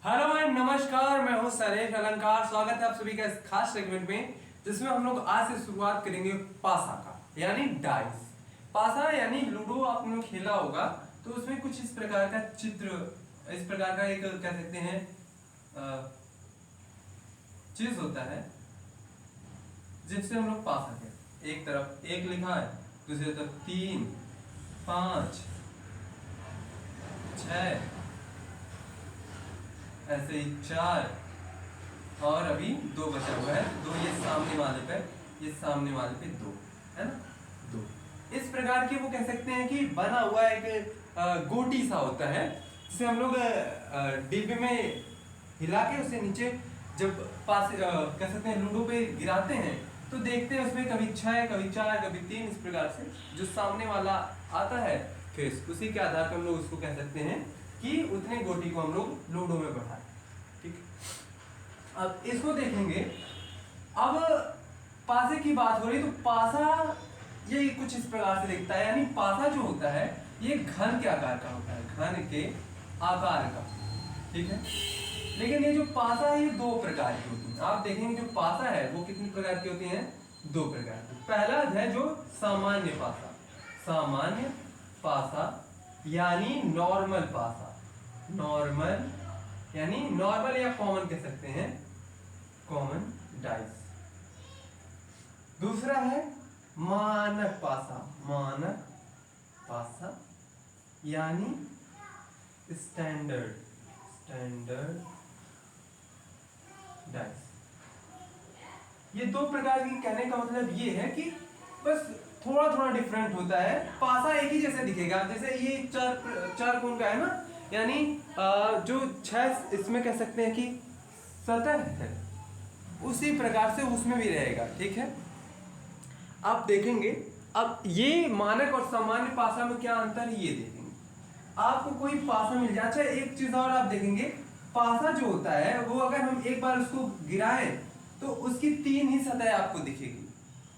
Hello and नमस्कार, मैं हूं सरेश अलंकार। स्वागत है आप सभी का इस खास सेगमेंट में जिसमें हम लोग आज से शुरुआत करेंगे पासा का, यानी डाइस। पासा यानी लूडो आपने लोग खेला होगा, तो उसमें कुछ इस प्रकार का चित्र, इस प्रकार का एक कह सकते हैं चीज होता है जिससे हम लोग पासा खेलते। एक तरफ एक लिखा है, दूसरी तरफ 3, 5, 6, ऐसे ही 4 और अभी 2 बचा हुआ है। 2 ये सामने वाले पे, ये सामने वाले पे 2 है ना, 2 इस प्रकार की वो कह सकते हैं कि बना हुआ एक गोटी सा होता है जिसे हम लोग डिब्बे में हिला के उसे नीचे जब पास कह सकते हैं लूडो पे गिराते हैं तो देखते हैं उसमें कभी 6, कभी 4, कभी 3, इस प्रकार से जो सामने वाला आता है फिर उसी के आधार पर हम लोग उसको कह सकते हैं कि उतने गोटी को हम लोग लूडो में बढ़ाएं। ठीक है, अब इसको देखेंगे। अब पासे की बात हो रही तो पासा ये कुछ इस प्रकार से दिखता है, यानी पासा जो होता है ये घन के आकार का होता है, घन के आकार का। ठीक है, लेकिन ये जो पासा है ये 2 प्रकार की होती है। आप देखेंगे जो पासा है वो कितनी प्रकार की होती है? 2 प्रकार की। पहला है जो सामान्य पासा, सामान्य पासा यानी नॉर्मल पासा, नॉर्मल यानी नॉर्मल या कॉमन कह सकते हैं, कॉमन डाइस। दूसरा है मानक पासा, मानक पासा यानी स्टैंडर्ड, स्टैंडर्ड डाइस। ये 2 प्रकार की कहने का मतलब ये है कि बस थोड़ा थोड़ा डिफरेंट होता है। पासा एक ही जैसे दिखेगा, जैसे ये चार कोण का है ना, यानी जो 6 इसमें कह सकते हैं कि सतह है, उसी प्रकार से उसमें भी रहेगा। ठीक है, आप देखेंगे अब ये मानक और सामान्य पासा में क्या अंतर है ये देखेंगे। आपको कोई पासा मिल जाए। अच्छा, एक चीज और आप देखेंगे, पासा जो होता है वो अगर हम एक बार उसको गिराएं तो उसकी 3 ही सतह आपको दिखेगी,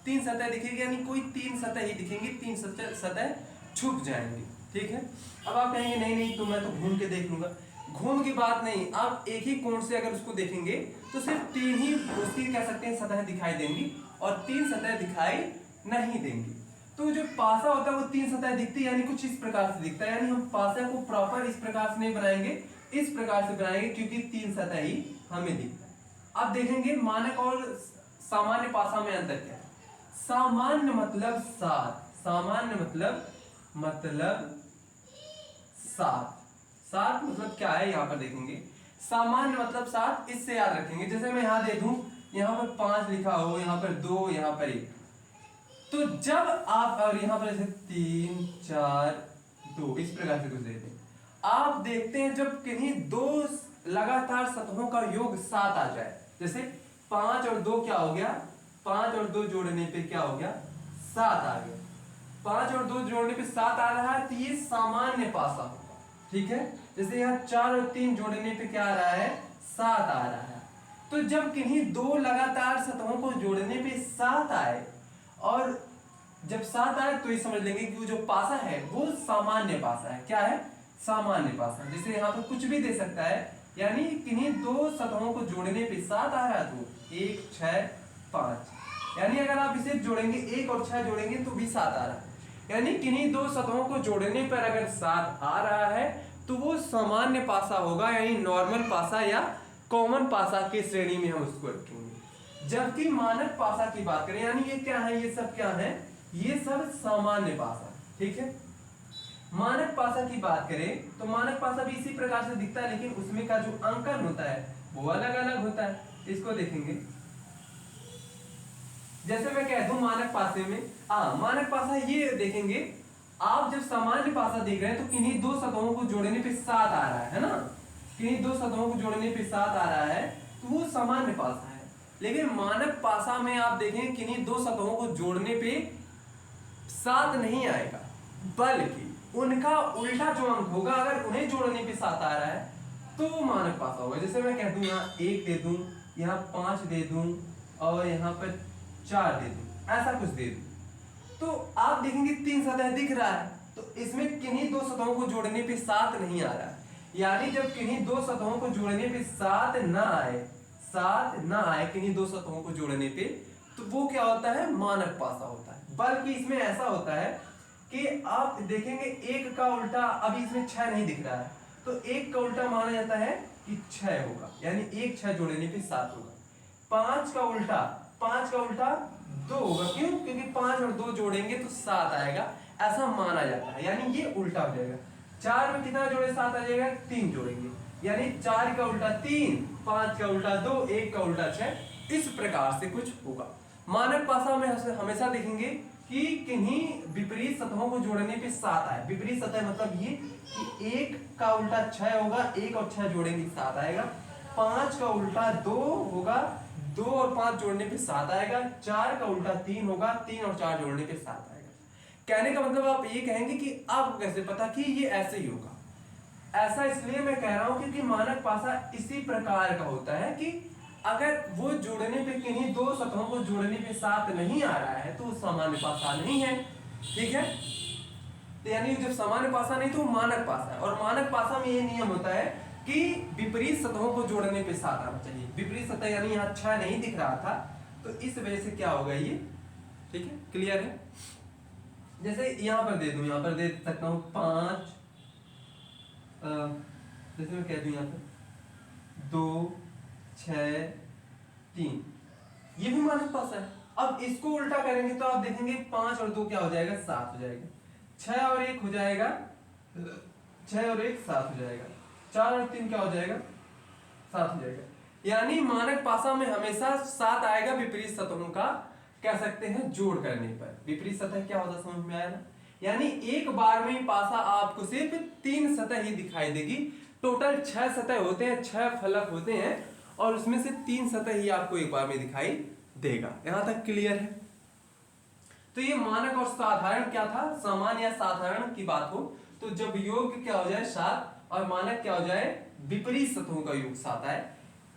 3 सतह दिखेगी, यानी कोई 3 सतह ही दिखेंगी, 3 सतह छुप जाएंगी। ठीक है, अब आप कहेंगे नहीं नहीं तो मैं तो घूम के देख लूंगा। घूम की बात नहीं, आप एक ही कोण से अगर उसको देखेंगे तो सिर्फ 3 ही उसकी कह सकते हैं सतह दिखाई देंगी और 3 सतह दिखाई नहीं देंगी। तो जो पासा होता है वो 3 सतह दिखती है, यानी कुछ इस प्रकार से दिखता है। यानी हम पासा को प्रॉपर इस प्रकार से नहीं बनाएंगे, इस प्रकार से बनाएंगे क्योंकि 3 सतह ही हमें दिखता है। अब देखेंगे मानक और सामान्य पासा में अंतर क्या है। सामान्य मतलब 7, सामान्य मतलब 7, 7 मतलब क्या है यहाँ पर देखेंगे। सामान्य मतलब 7, इससे याद रखेंगे। जैसे मैं यहाँ दे दूं, यहाँ पर 5 लिखा हो, यहाँ पर 2, यहाँ पर 1, तो जब आप और यहाँ पर जैसे 3, 4, 2 इस प्रकार से कुछ देते हैं, आप देखते हैं जब कहीं 2 लगातार सतहों का योग 7 आ जाए, जैसे 5 और 2 क्या हो गया, 5 और 2 जोड़ने पे क्या हो गया, 7 आ गया। 5 और 2 जोड़ने पे 7 आ रहा है तो ये सामान्य पासा होगा। ठीक है, जैसे यहाँ 4 और 3 जोड़ने पे क्या आ रहा है, 7 आ रहा है। तो जब किन्हीं 2 लगातार सतहों को जोड़ने पे 7 आए, और जब 7 आए तो ये समझ लेंगे कि वो जो पासा है वो सामान्य पासा है। क्या है? सामान्य पासा। जैसे यहाँ पर कुछ भी दे सकता है, यानी किन्हीं 2 सतहों को जोड़ने पे 7 आ रहा है तो 1, 6, 5, यानी अगर आप इसे जोड़ेंगे 1 और 6 जोड़ेंगे तो भी 7 आ रहा है। यानी किन्हीं 2 सतहों को जोड़ने पर अगर 7 आ रहा है तो वो सामान्य पासा होगा, यानी नॉर्मल पासा या कॉमन पासा की श्रेणी में हम उसको रखेंगे। जबकि मानक पासा की बात करें, यानी ये क्या है, ये सब क्या है, ये सब सामान्य पासा। ठीक है, मानक पासा की बात करें तो मानक पासा भी इसी प्रकार से दिखता है, लेकिन उसमें का जो अंकन होता है वो अलग अलग होता है। इसको देखेंगे, जैसे मैं कह दूं मानक पासे में, मानक पासा ये देखेंगे, आप जब सामान्य पासा देख रहे हैं तो किन्हीं 2 सतहों को जोड़ने पे 7 आ रहा है ना, किन्हीं 2 सतहों को जोड़ने पे 7 आ रहा है तो वो सामान्य पासा है। लेकिन मानक पासा में आप देखें किन्हीं 2 सतहों को जोड़ने पे 7 नहीं आएगा, बल्कि उनका उल्टा जो अंक होगा, अगर उन्हें जोड़ने पे 7 आ रहा है तो वो मानक पासा होगा। जैसे मैं कह दूं यहाँ 1 दे दूं, यहाँ 5 दे दूं और यहाँ पर 4 दे दूं, ऐसा कुछ दे दूं, तो आप देखेंगे 3 सतह दिख रहा है, तो इसमें किन्हीं 2 सतहों को जोड़ने पे 7 नहीं आ रहा है। यानी जब किन्हीं दो सतहों को जोड़ने पे सात ना आए किन्हीं दो सतहों को जोड़ने पे, तो वो क्या होता है, मानक पासा होता है। बल्कि इसमें ऐसा होता है कि आप देखेंगे एक का उल्टा, अभी इसमें 6 नहीं दिख रहा है, तो एक का उल्टा माना जाता है कि 6 होगा, यानी एक 6 जोड़ने पे 7 होगा। 5 का उल्टा 2 होगा, क्यों? क्योंकि 5 और 2 जोड़ेंगे तो 7 आएगा, ऐसा माना जाता है, यानी ये उल्टा हो जाएगा। 4 में कितना जोड़े 7 आ जाएगा, 3 जोड़ेंगे, यानी 4 का उल्टा 3, 5 का उल्टा 2, 1 का उल्टा 6, इस प्रकार से कुछ होगा। मानक पासा में हमेशा देखेंगे कि किन्हीं विपरीत सतहों को जोड़ने पे 7 आए। विपरीत सतह मतलब ये कि 1 का उल्टा 6 होगा, 1 और 6 जोड़ेंगे 7 आएगा। 5 का उल्टा 2 होगा, 2 और 5 जोड़ने पे 7 आएगा। 4 का उल्टा 3 होगा, 3 और 4 जोड़ने पे 7 आएगा। कहने का मतलब आप ये कहेंगे कि आपको कैसे पता कि ये ऐसे ही होगा। ऐसा इसलिए मैं कह रहा हूं क्योंकि मानक पासा इसी प्रकार का होता है कि अगर वो जोड़ने पे किन्हीं दो सतहों को जोड़ने पे 7 नहीं आ रहा है तो सामान्य पासा नहीं है, ठीक है। तो यानी जब सामान्य पासा नहीं तो मानक पासा है। और मानक पासा में ये नियम होता है कि विपरीत सतहों को जोड़ने पे 7 आना चाहिए। विपरीत सतह यानी यहाँ 6 नहीं दिख रहा था, तो इस वजह से क्या होगा ये, ठीक है, क्लियर है। जैसे यहाँ पर दे दूं, यहाँ पर दे सकता हूँ 5, जैसे मैं कह दूं यहाँ पर 2 6 3, ये भी मानक पासा है। अब इसको उल्टा करेंगे तो आप देखेंगे 5 और 2 क्या हो जाएगा, 7 हो जाएगा। 6 और 1 हो जाएगा, 6 और 1 7 हो जाएगा। 4 और 3 क्या हो जाएगा, 7 हो जाएगा। यानी मानक पासा में हमेशा 7 आएगा विपरीत सतहों का, कह सकते हैं, जोड़ करने पर। विपरीत सतह क्या होता, समझ में आया ना। यानी एक बार में ही पासा आपको सिर्फ 3 सतह ही दिखाई देगी। टोटल 6 सतह होते हैं, 6 फलक होते हैं, और उसमें से 3 सतह ही आपको एक बार में दिखाई देगा। यहां तक क्लियर है। तो ये मानक और साधारण क्या था, सामान्य या साधारण की बात हो तो जब योग क्या हो जाए 7 और मानक क्या हो जाए विपरीत सतहों का योग 7 आए,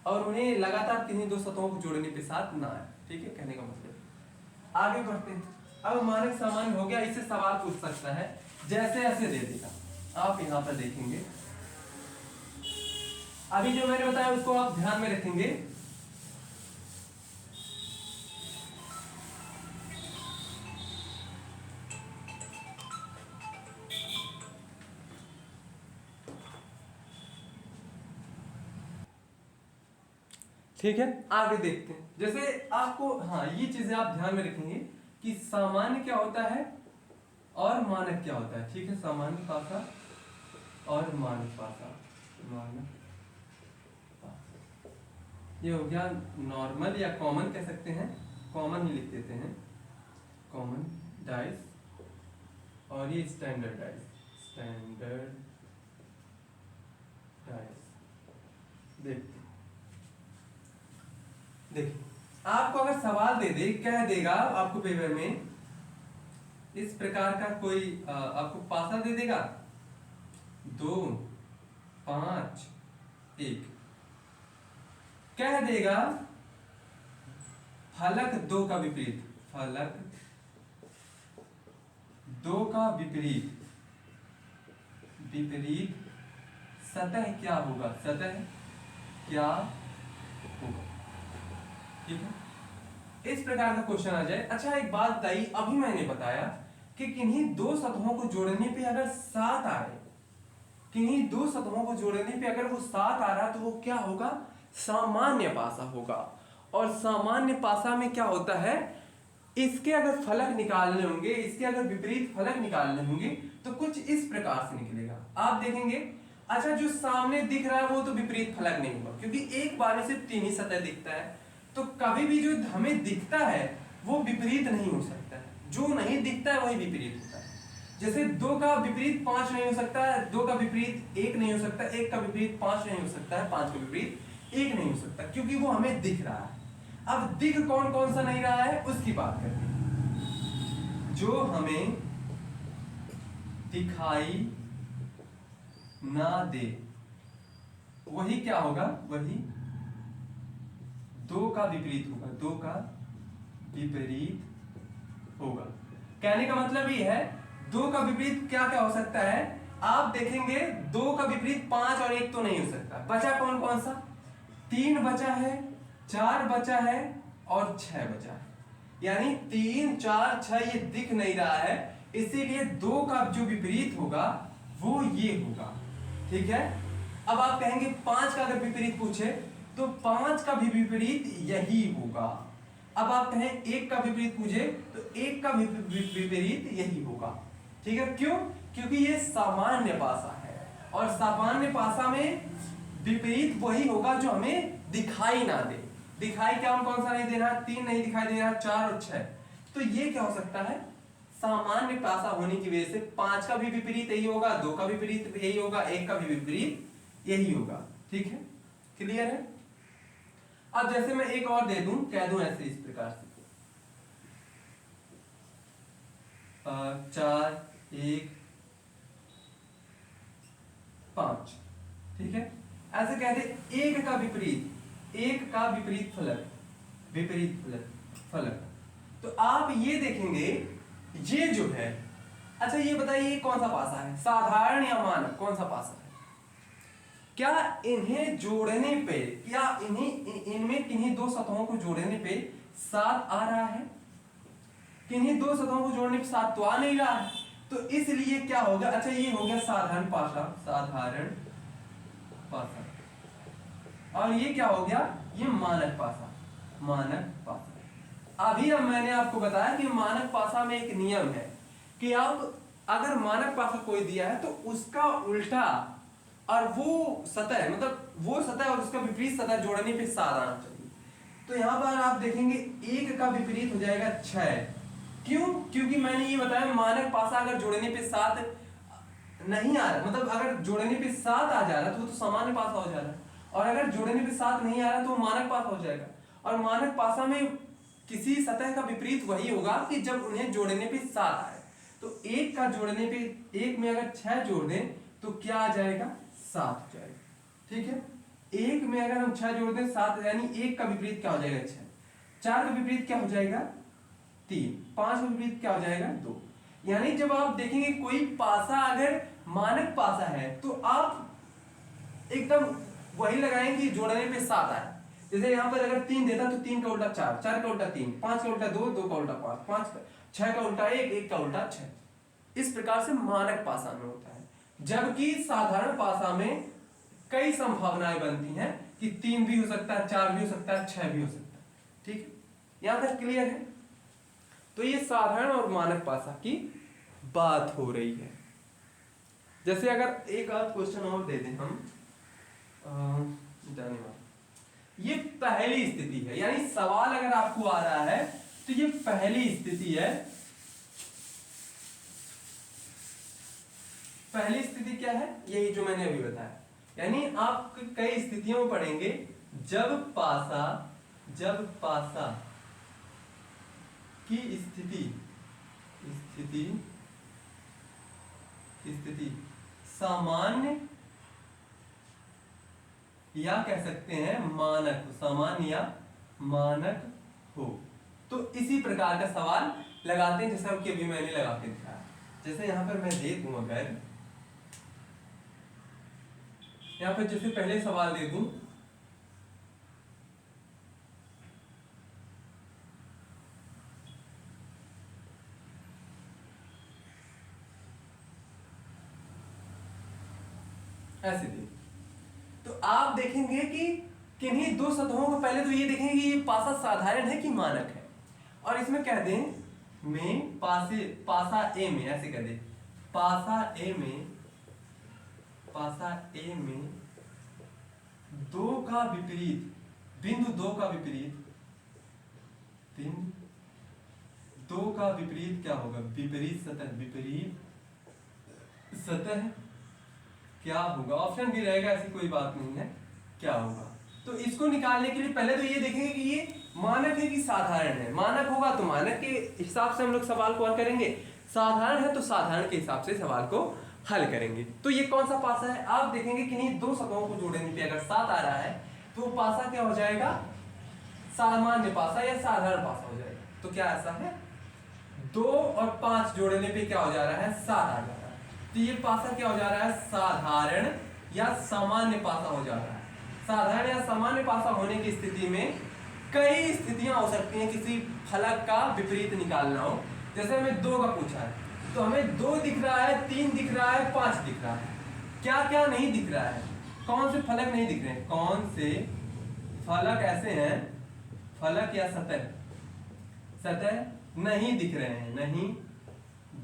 और उन्हें लगातार किन्हीं दो सतहों को जोड़ने पे 7 ना आए, ठीक है, कहने का मतलब। आगे बढ़ते हैं। अब मानक सामान्य हो गया, इससे सवाल पूछ सकता है, जैसे ऐसे दे देगा। आप यहां पर देखेंगे, अभी जो मैंने बताया उसको आप ध्यान में रखेंगे। ठीक है, आगे देखते हैं। जैसे आपको, हाँ, ये चीजें आप ध्यान में रखेंगे कि सामान्य क्या होता है और मानक क्या होता है, ठीक है। सामान्य पासा और मानक पासा, मानक पासा, ये हो गया नॉर्मल या कॉमन कह सकते हैं, कॉमन ही लिख देते हैं, कॉमन डाइस, और ये स्टैंडर्ड डाइस, स्टैंडर्ड डाइस। देखते देखिए, आपको अगर सवाल दे दे, कह देगा आपको पेपर में इस प्रकार का कोई आपको पासा दे देगा 2 5 1, कह देगा फलक 2 का विपरीत, फलक 2 का विपरीत, विपरीत सतह क्या होगा, सतह क्या होगा, ठीक है। इस प्रकार का क्वेश्चन आ जाए। अच्छा, एक बात बताइए, अभी मैंने बताया कि किन्हीं दो सतहों को जोड़ने पे अगर 7 आ रहे, किन्हीं दो सतहों को जोड़ने पे अगर वो 7 आ रहा तो वो क्या होगा, सामान्य पासा होगा। और सामान्य पासा में क्या होता है, इसके अगर फलक निकालने होंगे, इसके अगर विपरीत फलक निकालने होंगे तो कुछ इस प्रकार से निकलेगा, आप देखेंगे। अच्छा, जो सामने दिख रहा है वो तो विपरीत फलक नहीं होगा, क्योंकि एक बार में सिर्फ 3 ही सतह दिखता है, तो कभी भी जो हमें दिखता है वो विपरीत नहीं हो सकता है, जो नहीं दिखता है वही विपरीत होता है। जैसे 2 का विपरीत 5 नहीं हो सकता है, 2 का विपरीत 1 नहीं हो सकता, 1 का विपरीत 5 नहीं हो सकता है, 5 का विपरीत 1 नहीं हो सकता, क्योंकि वो हमें दिख रहा है। अब दिख कौन कौन सा नहीं रहा है उसकी बात करते हैं। जो हमें दिखाई ना दे वही क्या होगा, वही 2 का विपरीत होगा, 2 का विपरीत होगा। कहने का मतलब ये है 2 का विपरीत क्या क्या हो सकता है, आप देखेंगे 2 का विपरीत 5 और 1 तो नहीं हो सकता, बचा कौन कौन सा, 3 बचा है, 4 बचा है और 6 बचा है। यानी 3 4 6 ये दिख नहीं रहा है, इसीलिए 2 का जो विपरीत होगा वो ये होगा। ठीक है, अब आप कहेंगे 5 का अगर विपरीत पूछे तो 5 का भी विपरीत यही होगा। अब आप कहें 1 का विपरीत पूछे तो 1 का विपरीत यही होगा। ठीक है, क्यों? क्योंकि ये सामान्य पासा है और सामान्य पासा में विपरीत वही होगा जो हमें दिखाई ना दे। दिखाई क्या हम कौन सा नहीं दे रहा, 3 नहीं दिखाई दे रहा, 4 और 6। तो ये क्या हो सकता है, सामान्य पासा होने की वजह से 5 का भी विपरीत यही होगा, 2 का विपरीत यही होगा, 1 का भी विपरीत यही होगा। ठीक है, क्लियर है? अब जैसे मैं एक और दे दूं, कह दूं ऐसे इस प्रकार से 4 1 5। ठीक है, ऐसे कह दे 1 का विपरीत, 1 का विपरीत फलक, विपरीत फलक। तो आप ये देखेंगे ये जो है, अच्छा ये बताइए कौन सा पासा है, साधारण या मानक, कौन सा पासा है? क्या इन्हें जोड़ने पे, क्या इनमें किन्हीं 2 सतहों को जोड़ने पे 7 आ रहा है? किन्हीं 2 सतहों को जोड़ने पे 7 तो आ नहीं रहा है, तो इसलिए क्या होगा, अच्छा ये हो गया साधारण पासा, साधारण पासा। और ये क्या हो गया, ये मानक पासा, मानक पासा। अभी अब मैंने आपको बताया कि मानक पासा में एक नियम है कि आप अगर मानक पासा कोई दिया है तो उसका उल्टा और वो सतह, मतलब वो सतह और उसका विपरीत सतह जोड़ने पे 7 आना चाहिए। तो यहां पर आप देखेंगे 1 का विपरीत हो जाएगा 6। क्यों? क्योंकि मैंने ये बताया मानक पासा अगर जोड़ने पे 7 नहीं आ रहा, मतलब अगर जोड़ने पे 7 आ जा रहा तो वो तो सामान्य पासा हो जा रहा है, और अगर जोड़ने पे 7 नहीं आ रहा तो वो मानक पासा हो जाएगा। और मानक पासा में किसी सतह का विपरीत वही होगा कि जब उन्हें जोड़ने पे 7 आए। तो 1 का जोड़ने पे, 1 में अगर 6 जोड़ दें तो क्या आ जाएगा, 7 हो जाएगा। ठीक है, 1 में अगर हम 6 जोड़ दें 7, यानी 1 का विपरीत क्या हो जाएगा, 6। 4 का विपरीत क्या हो जाएगा, 3। 5 का विपरीत क्या हो जाएगा, 2। यानी जब आप देखेंगे कोई पासा अगर मानक पासा है तो आप एकदम वही लगाएंगे जोड़ने पे 7 आए। जैसे यहाँ पर अगर 3 देता तो 3 का उल्टा 4, 4 का उल्टा 3, 5 का उल्टा 2, 2 का उल्टा 5, 6 का उल्टा 1, 1 का उल्टा 6। इस प्रकार से मानक पासा में होता है, जबकि साधारण पासा में कई संभावनाएं बनती हैं कि 3 भी हो सकता है, 4 भी हो सकता है, 6 भी हो सकता है। ठीक है, यहां तक क्लियर है? तो ये साधारण और मानक पासा की बात हो रही है। जैसे अगर एक आध क्वेश्चन और दे दें हम, जाने वाला, ये पहली स्थिति है, यानी सवाल अगर आपको आ रहा है तो ये पहली स्थिति है। पहली स्थिति क्या है, यही जो मैंने अभी बताया। यानी आप कई स्थितियों में पढ़ेंगे जब पासा की स्थिति सामान्य या कह सकते हैं मानक, सामान्य या मानक हो, तो इसी प्रकार का सवाल लगाते हैं जैसा कि अभी मैंने लगा के दिखाया। जैसे यहां पर मैं दे दूं, अगर यहां पर जैसे पहले सवाल दे दूं, ऐसे दे, तो आप देखेंगे कि किन्हीं 2 सतहों को, पहले तो ये देखेंगे कि ये पासा साधारण है कि मानक है, और इसमें कह दें में पासा ए में, ऐसे कह दें पासा ए में 2 का विपरीत, बिंदु 2 का विपरीत, बिंदु 2 का विपरीत क्या होगा, विपरीत सतह क्या होगा। ऑप्शन भी रहेगा, ऐसी कोई बात नहीं है, क्या होगा। तो इसको निकालने के लिए पहले तो ये देखेंगे कि ये मानक है कि साधारण है। मानक होगा तो मानक के हिसाब से हम लोग सवाल को हल करेंगे, साधारण है तो साधारण के हिसाब से सवाल को हल करेंगे। तो ये कौन सा पासा है, आप देखेंगे कि नहीं 2 सतहों को जोड़ने पे अगर 7 आ रहा है तो पासा क्या हो जाएगा, सामान्य पासा या साधारण पासा हो जाएगा। तो क्या ऐसा है, 2 और 5 जोड़ने पे क्या हो जा रहा है, 7 आ जा रहा है। तो ये पासा क्या हो जा रहा है, साधारण या सामान्य पासा हो जा रहा है। साधारण या सामान्य पासा होने की स्थिति में कई स्थितियां हो सकती हैं किसी फलक का विपरीत निकालना हो। जैसे हमें 2 का पूछा है, तो हमें 2 दिख रहा है, 3 दिख रहा है, 5 दिख रहा है, क्या क्या नहीं दिख रहा है, कौन से फलक नहीं दिख रहे हैं, कौन से फलक ऐसे हैं, फलक या सतह, सतह नहीं दिख रहे हैं, नहीं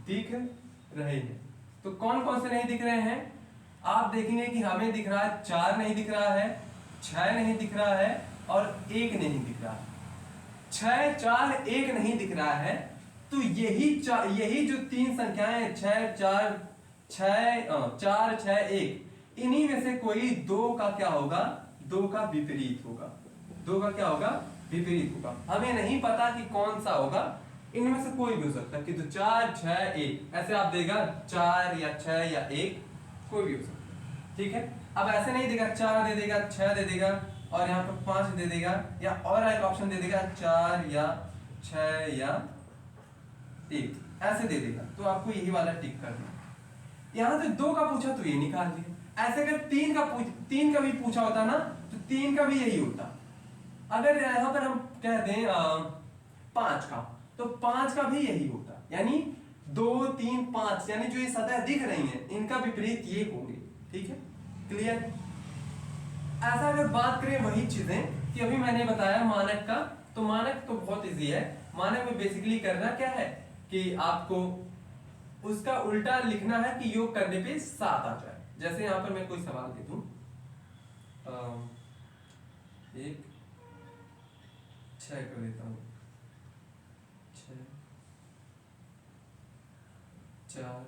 दिख रहे हैं। तो कौन कौन से नहीं दिख रहे हैं, आप देखेंगे कि हमें दिख रहा है 4 नहीं दिख रहा है, 6 नहीं दिख रहा है और 1 नहीं दिख रहा है। 6, 4, 1 नहीं दिख रहा है, तो यही जो 3 संख्याएं 6, 4, 6, 1, इन्हीं में से कोई 2 का क्या होगा, 2 का विपरीत होगा, 2 का क्या होगा, विपरीत होगा। हमें नहीं पता कि कौन सा होगा, इनमें से कोई भी हो सकता है कि तो 4, 6, 1 ऐसे आप देगा 4 या 6 या 1 कोई भी हो सकता है, ठीक है। अब ऐसे नहीं देगा 4 दे देगा, 6 दे देगा और यहाँ पर 5 दे देगा, या और एक ऑप्शन दे देगा 4 या 6 या 1 ऐसे दे देगा, तो आपको यही वाला टिक करना। यहाँ से 2 का पूछा तो ये निकाल दिया। ऐसे अगर 3 का भी पूछा होता ना, तो 3 का भी यही होता। अगर यहाँ पर हम कह दें 5 का, तो 5 का भी यही होता, यानी 2, 3, 5, यानी जो ये सतह दिख रही हैं इनका विपरीत ये होंगे, ठीक है, क्लियर। ऐसा अगर बात करें वही चीजें कि अभी मैंने बताया मानक का, तो मानक तो बहुत इजी है। मानक में बेसिकली करना क्या है कि आपको उसका उल्टा लिखना है कि योग करने पे 7 आ जाए। जैसे यहाँ पर मैं कोई सवाल दे दूं, 1, 6 कर देता हूँ, 6, 4,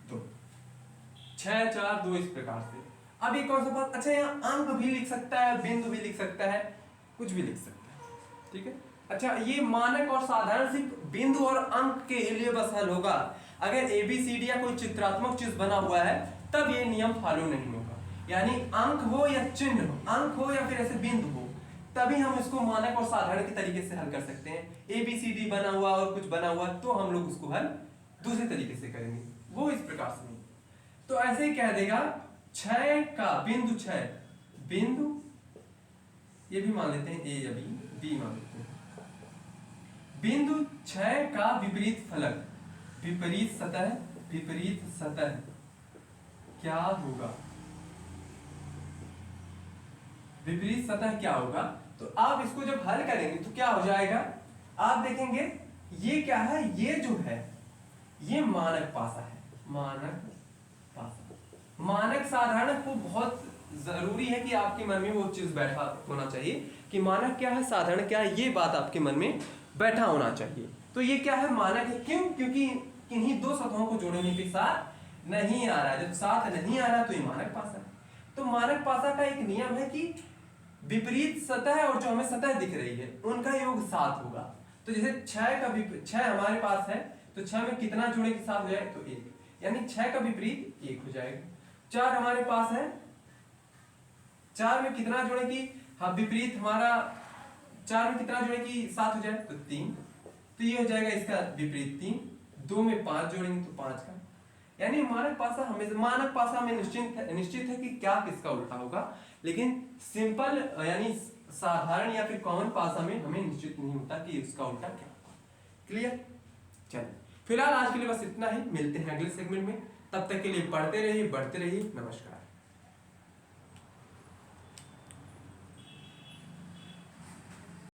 2, 6, 4, 2 इस प्रकार से। अब एक और सा बात, अच्छा यहाँ अंक भी लिख सकता है, बिंदु भी लिख सकता है, कुछ भी लिख सकता है, ठीक है। अच्छा ये मानक और साधारण सिर्फ बिंदु और अंक के लिए बस हल होगा। अगर ABCD या कोई चित्रात्मक चीज बना हुआ है तब ये नियम फॉलो नहीं होगा, यानी अंक हो या चिन्ह हो, अंक हो या फिर ऐसे बिंदु हो, तभी हम इसको मानक और साधारण के तरीके से हल कर सकते हैं। ABCD बना हुआ और कुछ बना हुआ तो हम लोग उसको हल दूसरे तरीके से करेंगे, वो इस प्रकार से नहीं। तो ऐसे ही कह देगा 6 का बिंदु 6, बिंदु ये भी मान लेते हैं A या B मान लेते हैं, बिंदु 6 का विपरीत फलक, विपरीत सतह क्या होगा, विपरीत सतह क्या होगा। तो आप इसको जब हल करेंगे तो क्या हो जाएगा, आप देखेंगे ये क्या है, ये जो है ये मानक पासा है, मानक पासा। मानक साधारण को बहुत जरूरी है कि आपके मन में वो चीज बैठा होना चाहिए कि मानक क्या है, साधारण क्या है, ये बात आपके मन में बैठा होना चाहिए। तो ये क्या है, मानक है। क्यों, क्योंकि किन्हीं 2 सतहों को जोड़ने के साथ नहीं आ रहा है, जब साथ नहीं आ रहा तो ये मानक पासा है। तो मानक पासा का एक नियम है कि विपरीत सतह और जो हमें सतह दिख रही है उनका योग 7 होगा। तो जैसे 6 हमारे पास है, तो 6 में कितना जोड़े के साथ हो जाए, तो 1, यानी 6 का विपरीत 1 हो जाएगा। 4 हमारे पास है, 4 में कितना जोड़े की, हाँ विपरीत हमारा 4 में कितना जोड़े की 7 हो जाए, तो 3, तो ये हो जाएगा इसका विपरीत 3। 2 में 5 जोड़ेंगे तो 5 का, यानी मानक पासा में निश्चित है कि क्या किसका उल्टा होगा, लेकिन सिंपल यानी साधारण या फिर कॉमन पासा में हमें निश्चित नहीं होता कि उसका उल्टा क्या होगा। क्लियर। चलिए फिलहाल आज के लिए बस इतना ही, मिलते हैं अगले सेगमेंट में, तब तक के लिए पढ़ते रहिए, बढ़ते रहिए, नमस्कार।